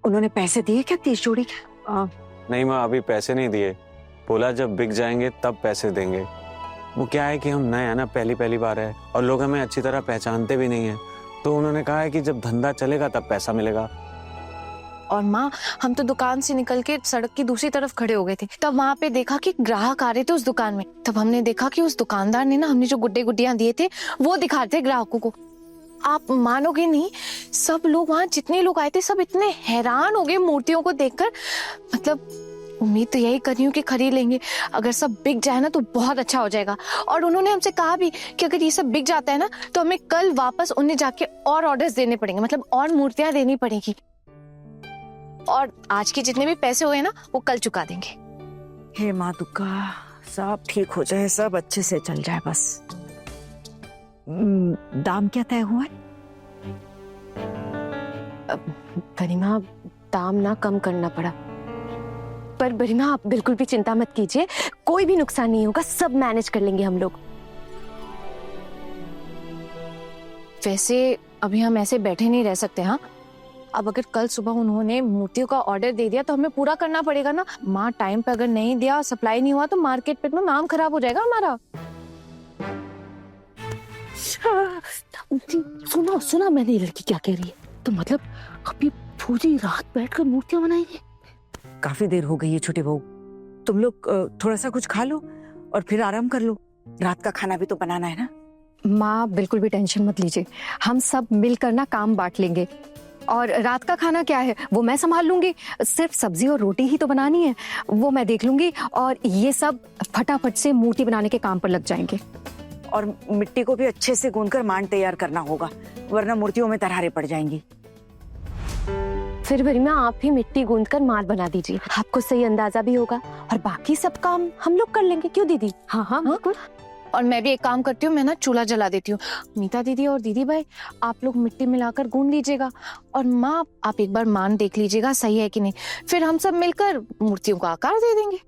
उन्होंने पैसे दिए क्या 30 जोड़ी के? नहीं माँ, अभी पैसे नहीं दिए। बोला जब बिक जाएंगे तब पैसे देंगे। वो क्या है कि हम नए हैं ना, पहली पहली बार है और लोग हमें अच्छी तरह पहचानते भी नहीं है, तो उन्होंने कहा है कि जब धंधा चलेगा तब पैसा मिलेगा। और माँ, हम तो दुकान से निकल के सड़क की दूसरी तरफ खड़े हो गए थे, तब वहाँ पे देखा कि ग्राहक आ रहे थे उस दुकान में। तब हमने देखा कि उस दुकानदार ने ना हमने जो गुड्डे गुड्डियां दिए थे वो दिखा रहे थे ग्राहकों को। आप मानोगे नहीं, सब लोग वहाँ जितने लोग आए थे सब इतने हैरान हो गए मूर्तियों को देखकर। मतलब उम्मीद तो यही कर रही हूँ कि खरीद लेंगे। अगर सब बिक जाए ना तो बहुत अच्छा हो जाएगा। और उन्होंने हमसे कहा भी कि अगर ये सब बिक जाता है ना तो हमें कल वापस उन्हें जाके और ऑर्डर्स देने पड़ेंगे, मतलब और मूर्तियां देनी पड़ेगी। और आज के जितने भी पैसे हुए ना वो कल चुका देंगे। हे माँ दुर्गा, सब ठीक हो जाए, सब अच्छे से चल जाए बस। दाम क्या तय हुआ है? गरिमा, दाम ना कम करना पड़ा, पर गरिमा आप बिल्कुल भी चिंता मत कीजिए, कोई भी नुकसान नहीं होगा, सब मैनेज कर लेंगे हम लोग। वैसे अभी हम ऐसे बैठे नहीं रह सकते। हाँ, अब अगर कल सुबह उन्होंने मूर्तियों का ऑर्डर दे दिया तो हमें पूरा करना पड़ेगा ना। माँ, टाइम पे अगर नहीं दिया, सप्लाई नहीं हुआ तो मार्केट में नाम खराब हो जाएगा हमारा। सुना सुना मैंने, ये लड़की क्या कह रही है? तो मतलब अभी पूरी रात बैठकर मूर्तियां बनाएंगे? काफी देर हो गई है छोटे बहू, तुम लोग थोड़ा सा कुछ खा लो और फिर आराम कर लो। रात का खाना भी तो बनाना है ना। माँ बिल्कुल भी टेंशन मत लीजिए, हम सब मिलकर ना काम बांट लेंगे। और रात का खाना क्या है वो मैं संभाल लूंगी, सिर्फ सब्जी और रोटी ही तो बनानी है, वो मैं देख लूंगी। और ये सब फटाफट से मूर्ति बनाने के काम पर लग जाएंगे। और मिट्टी को भी अच्छे से गूंथकर मान तैयार करना होगा, वरना मूर्तियों में दरारें पड़ जाएंगी। फिर गरिमा आप ही मिट्टी गूंथ कर माल बना दीजिए, आपको सही अंदाजा भी होगा। और बाकी सब काम हम लोग कर लेंगे, क्यों दीदी? हाँ हाँ बिल्कुल। और मैं भी एक काम करती हूँ, मैं ना चूल्हा जला देती हूँ। मीता दीदी और दीदी भाई आप लोग मिट्टी मिलाकर गूंद लीजिएगा, और माँ आप एक बार मान देख लीजिएगा सही है कि नहीं, फिर हम सब मिलकर मूर्तियों का आकार दे देंगे।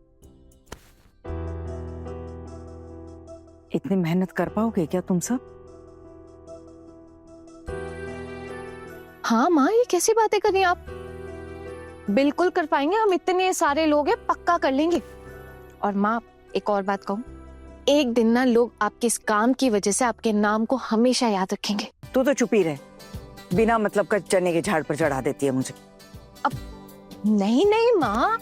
इतनी मेहनत कर पाओगे क्या तुम सब? हाँ माँ, ये कैसी बातें कर रही हैं आप? बिल्कुल कर पाएंगे, हम इतने सारे लोग हैं, पक्का कर लेंगे। और माँ एक और बात कहूँ, एक दिन ना लोग आपके इस काम की वजह से आपके नाम को हमेशा याद रखेंगे। तू तो चुप ही रहे, बिना मतलब का चने के झाड़ पर चढ़ा देती है मुझे। अब नहीं नहीं माँ,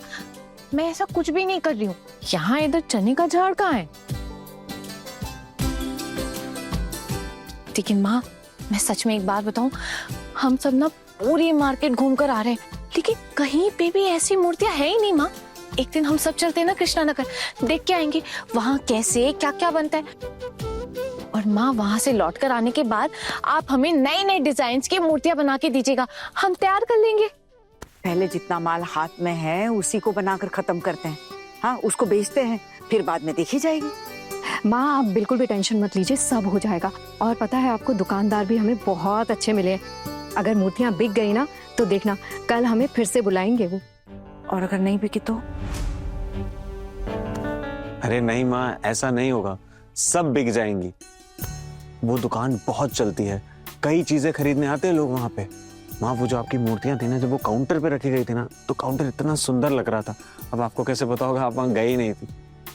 मैं ऐसा कुछ भी नहीं कर रही हूँ। यहाँ इधर चने का झाड़ कहाँ है? लेकिन माँ मैं सच में एक बात बताऊं, हम सब ना पूरी मार्केट घूम कर आ रहे हैं, लेकिन कहीं पे भी ऐसी मूर्तियां है ही नहीं माँ। एक दिन हम सब चलते हैं ना कृष्णा नगर, देख के आएंगे वहाँ कैसे क्या क्या बनता है। और माँ वहाँ से लौट कर आने के बाद आप हमें नए नए डिजाइन की मूर्तियां बना के दीजिएगा, हम तैयार कर लेंगे। पहले जितना माल हाथ में है उसी को बनाकर खत्म करते हैं, हाँ उसको बेचते हैं, फिर बाद में देखी जाएगी। माँ आप बिल्कुल भी टेंशन मत लीजिए, सब हो जाएगा। और पता है आपको, दुकानदार भी हमें बहुत अच्छे मिले। अगर मूर्तियां बिक गई ना तो देखना कल हमें फिर से बुलाएंगे वो। और अगर नहीं बिकी तो? अरे नहीं माँ, ऐसा नहीं होगा, सब बिक जाएंगी। वो दुकान बहुत चलती है, कई चीजें खरीदने आते हैं लोग वहां पे। माँ वो जो आपकी मूर्तियां थी ना, जब वो काउंटर पे रखी गई थी ना, तो काउंटर इतना सुंदर लग रहा था। अब आपको कैसे पता होगा, आप वहां गई ही नहीं थी।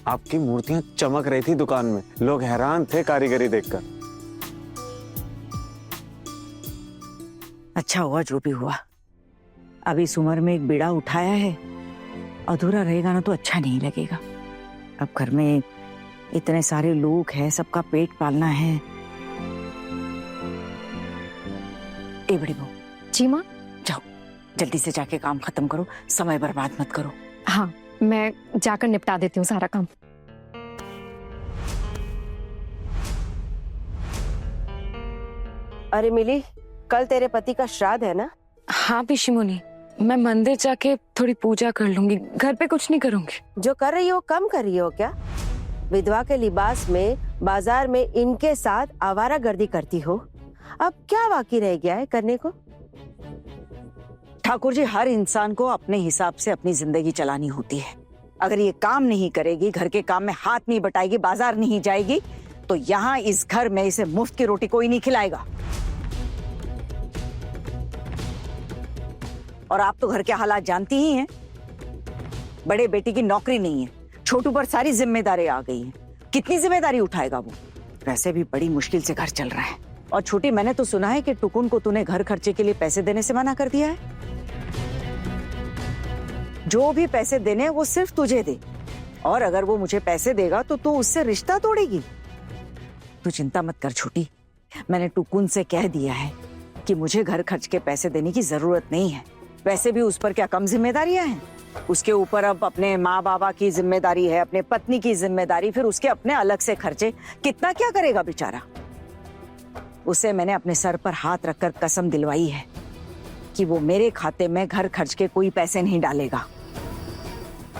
आपकी मूर्तियां चमक रही थी दुकान में, लोग हैरान थे कारीगरी देखकर। अच्छा हुआ जो भी हुआ, अभी इस उम्र में एक बीड़ा उठाया है, अधूरा रहेगा ना तो अच्छा नहीं लगेगा। अब घर में इतने सारे लोग हैं, सबका पेट पालना है। ए बड़ी बहू। जी माँ। जाओ जल्दी से जाके काम खत्म करो, समय बर्बाद मत करो। हाँ मैं जाकर निपटा देती हूँ सारा काम। अरे मिली, कल तेरे पति का श्राद्ध है ना? हाँ पिशिमुनी, मैं मंदिर जाके थोड़ी पूजा कर लूंगी, घर पे कुछ नहीं करूंगी। जो कर रही हो कम कर रही हो क्या? विधवा के लिबास में बाजार में इनके साथ आवारागर्दी करती हो, अब क्या बाकी रह गया है करने को? ठाकुर जी, हर इंसान को अपने हिसाब से अपनी जिंदगी चलानी होती है। अगर ये काम नहीं करेगी, घर के काम में हाथ नहीं बटाएगी, बाजार नहीं जाएगी, तो यहाँ इस घर में इसे मुफ्त की रोटी कोई नहीं खिलाएगा। और आप तो घर के हालात जानती ही हैं। बड़े बेटी की नौकरी नहीं है, छोटू पर सारी जिम्मेदारी आ गई है। कितनी जिम्मेदारी उठाएगा वो? वैसे भी बड़ी मुश्किल से घर चल रहा है। और छोटी, मैंने तो सुना है कि टुकुन को तूने घर खर्चे के लिए पैसे देने से मना कर दिया है। जो भी पैसे देने वो सिर्फ तुझे दे, और अगर वो मुझे पैसे देगा तो तू उससे रिश्ता तोड़ेगी। तू चिंता मत कर छोटी, मैंने टुकुन से कह दिया है कि मुझे घर खर्च के पैसे देने की जरूरत नहीं है। वैसे भी उस पर क्या कम जिम्मेदारियां हैं? उसके ऊपर अब अपने माँ बाबा की जिम्मेदारी है, अपने पत्नी की जिम्मेदारी, फिर उसके अपने अलग से खर्चे। कितना क्या करेगा बेचारा? उसे मैंने अपने सर पर हाथ रखकर कसम दिलवाई है कि वो मेरे खाते में घर खर्च के कोई पैसे नहीं डालेगा।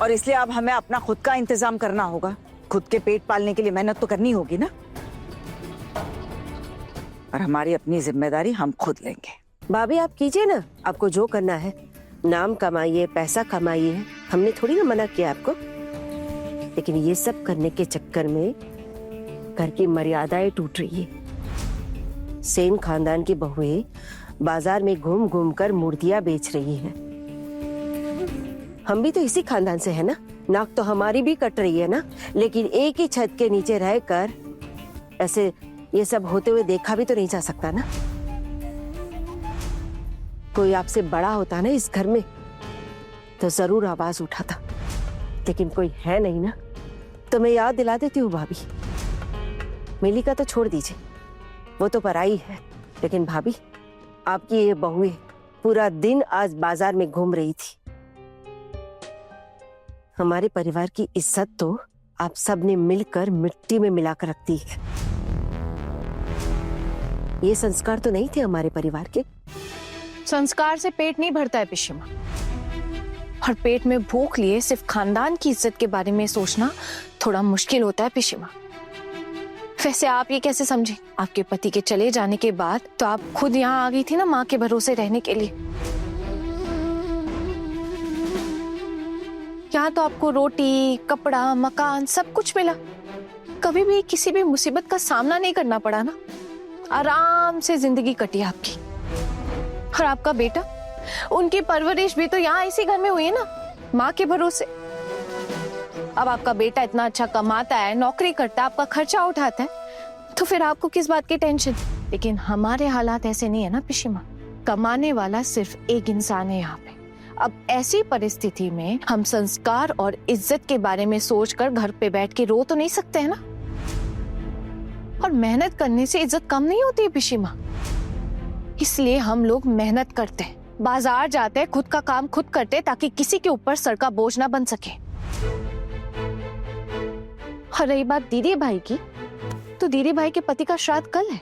और इसलिए अब हमें अपना खुद का इंतजाम करना होगा। खुद के पेट पालने के लिए मेहनत तो करनी होगी ना, और हमारी अपनी जिम्मेदारी हम खुद लेंगे। भाभी आप कीजिए ना, आपको जो करना है, नाम कमाइए, पैसा कमाइए, हमने थोड़ी ना मना किया आपको। लेकिन ये सब करने के चक्कर में घर की मर्यादाएं टूट रही है। सेन खानदान की बहुएं बाजार में घूम घूम कर मूर्तियां बेच रही हैं। हम भी तो इसी खानदान से है ना, नाक तो हमारी भी कट रही है ना, लेकिन एक ही छत के नीचे रहकर ऐसे ये सब होते हुए देखा भी तो नहीं जा सकता ना। कोई आपसे बड़ा होता ना इस घर में तो जरूर आवाज उठाता, लेकिन कोई है नहीं ना। तो मैं याद दिला देती हूँ भाभी, मिली का तो छोड़ दीजिए, वो तो पराई है। लेकिन भाभी, आपकी ये बहुएं पूरा दिन आज बाजार में घूम रही थी। हमारे परिवार की इज्जत तो आप सब ने मिलकर मिट्टी में मिलाकर रख दी है। ये संस्कार तो नहीं थे हमारे परिवार के। संस्कार से पेट नहीं भरता है पिशिमा, और पेट में भूख लिए सिर्फ खानदान की इज्जत के बारे में सोचना थोड़ा मुश्किल होता है पिशिमा। वैसे आप ये कैसे समझे? आपके पति के चले जाने के बाद तो आप खुद यहाँ आ गई थी ना माँ के भरोसे रहने के लिए। यहाँ तो आपको रोटी, कपड़ा, मकान सब कुछ मिला। कभी भी किसी भी मुसीबत का सामना नहीं करना पड़ा ना। आराम से जिंदगी कटी आपकी। और आपका बेटा, उनकी परवरिश भी तो यहाँ इसी घर में हुई है ना, माँ के भरोसे। अब आपका बेटा इतना अच्छा कमाता है, नौकरी करता है, आपका खर्चा उठाता है, तो फिर आपको किस बात की टेंशन? लेकिन हमारे हालात ऐसे नहीं है ना पिशिमा। कमाने वाला सिर्फ एक इंसान है यहाँ पे। अब ऐसी परिस्थिति में हम संस्कार और इज्जत के बारे में सोचकर घर पे बैठ के रो तो नहीं सकते हैं ना। और मेहनत करने से इज्जत कम नहीं होती है पिशिमा। इसलिए हम लोग मेहनत करते हैं, बाजार जाते हैं, खुद का काम खुद करते हैं, ताकि किसी के ऊपर सर का बोझ ना बन सके। और रही बात दीदी भाई की, तो दीदी भाई के पति का श्राद्ध कल है,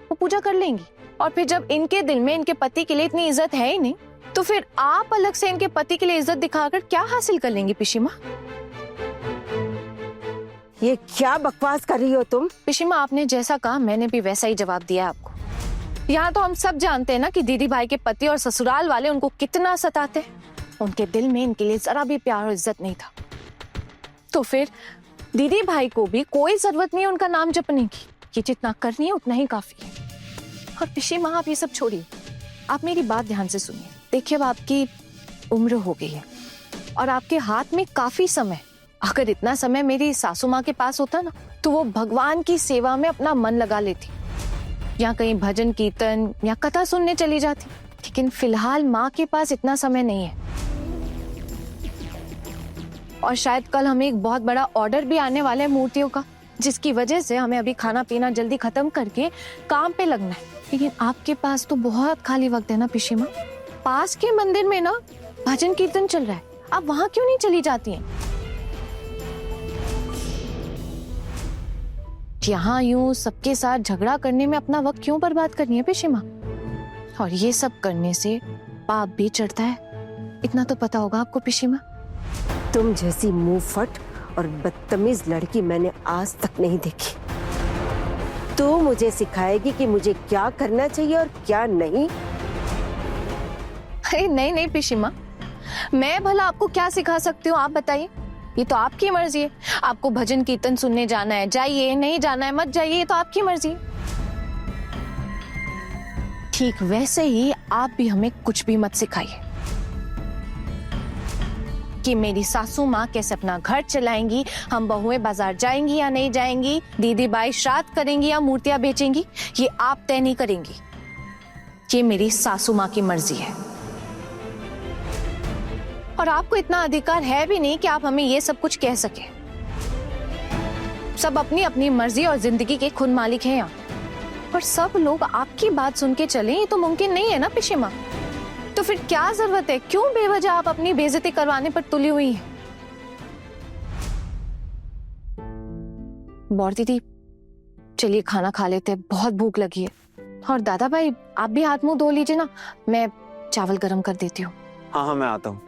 वो पूजा कर लेंगी। और फिर जब इनके दिल में इनके पति के लिए इतनी इज्जत है ही नहीं, तो फिर आप अलग से इनके पति के लिए इज्जत दिखाकर क्या हासिल कर लेंगी पिशिमा? ये क्या बकवास कर रही हो तुम? पिशिमा, आपने जैसा कहा मैंने भी वैसा ही जवाब दिया आपको। यहाँ तो हम सब जानते हैं ना कि दीदी भाई के पति और ससुराल वाले उनको कितना सताते हैं। उनके दिल में इनके लिए जरा भी प्यार और इज्जत नहीं था। तो फिर दीदी भाई को भी कोई जरूरत नहीं है उनका नाम जपने की। ये जितना करनी है उतना ही काफी है। और पिशिमा, आप ये सब छोड़िए, आप मेरी बात ध्यान से सुनिए। देखिए, अब आपकी उम्र हो गई है और आपके हाथ में काफी समय। अगर इतना समय मेरी सासू माँ के पास होता ना, तो वो भगवान की सेवा में अपना मन लगा लेती, या कहीं भजन कीर्तन या कथा सुनने चली जाती। लेकिन फिलहाल माँ के पास इतना समय नहीं है। और शायद कल हमें एक बहुत बड़ा ऑर्डर भी आने वाला है मूर्तियों का, जिसकी वजह से हमें अभी खाना पीना जल्दी खत्म करके काम पे लगना है। लेकिन आपके पास तो बहुत खाली वक्त है ना पिशिमा। पास के मंदिर में ना भजन कीर्तन चल रहा है, आप वहां क्यों नहीं चली जाती हैं? यहाँ यूं सबके साथ झगड़ा करने में अपना वक्त क्यों बर्बाद करनी है पिशिमा? और ये सब करने से पाप भी चढ़ता है, इतना तो पता होगा आपको पिशिमा। तुम जैसी मुंहफट और बदतमीज लड़की मैंने आज तक नहीं देखी। तू मुझे सिखाएगी कि मुझे क्या करना चाहिए और क्या नहीं? अरे नहीं नहीं पिशिमा, मैं भला आपको क्या सिखा सकती हूँ, आप बताइए। ये तो आपकी मर्जी है। आपको भजन कीर्तन सुनने जाना है जाइए, नहीं जाना है मत जाइए, ये तो आपकी मर्जी है। ठीक वैसे ही आप भी हमें कुछ भी मत सिखाइए। कि मेरी सासू माँ कैसे अपना घर चलाएंगी, हम बहुएं बाजार जाएंगी या नहीं जाएंगी, दीदी बाई श्राद्ध करेंगी या मूर्तियां बेचेंगी, ये आप तय नहीं करेंगी। ये मेरी सासू माँ की मर्जी है और आपको इतना अधिकार है भी नहीं कि आप हमें ये सब कुछ कह सके। सब अपनी अपनी मर्जी और जिंदगी के खुद मालिक हैं यहाँ, और सब लोग आपकी बात सुन के चले ये तो मुमकिन नहीं है ना पिशिमा। तो फिर क्या जरूरत है, क्यों बेवजह आप अपनी बेइज्जती करवाने पर तुली हुई हैं? बौर दीदी चलिए खाना खा लेते हैं, बहुत भूख लगी है। और दादा भाई आप भी हाथ मुंह धो लीजिए ना, मैं चावल गरम कर देती हूँ। हाँ हाँ मैं आता हूँ।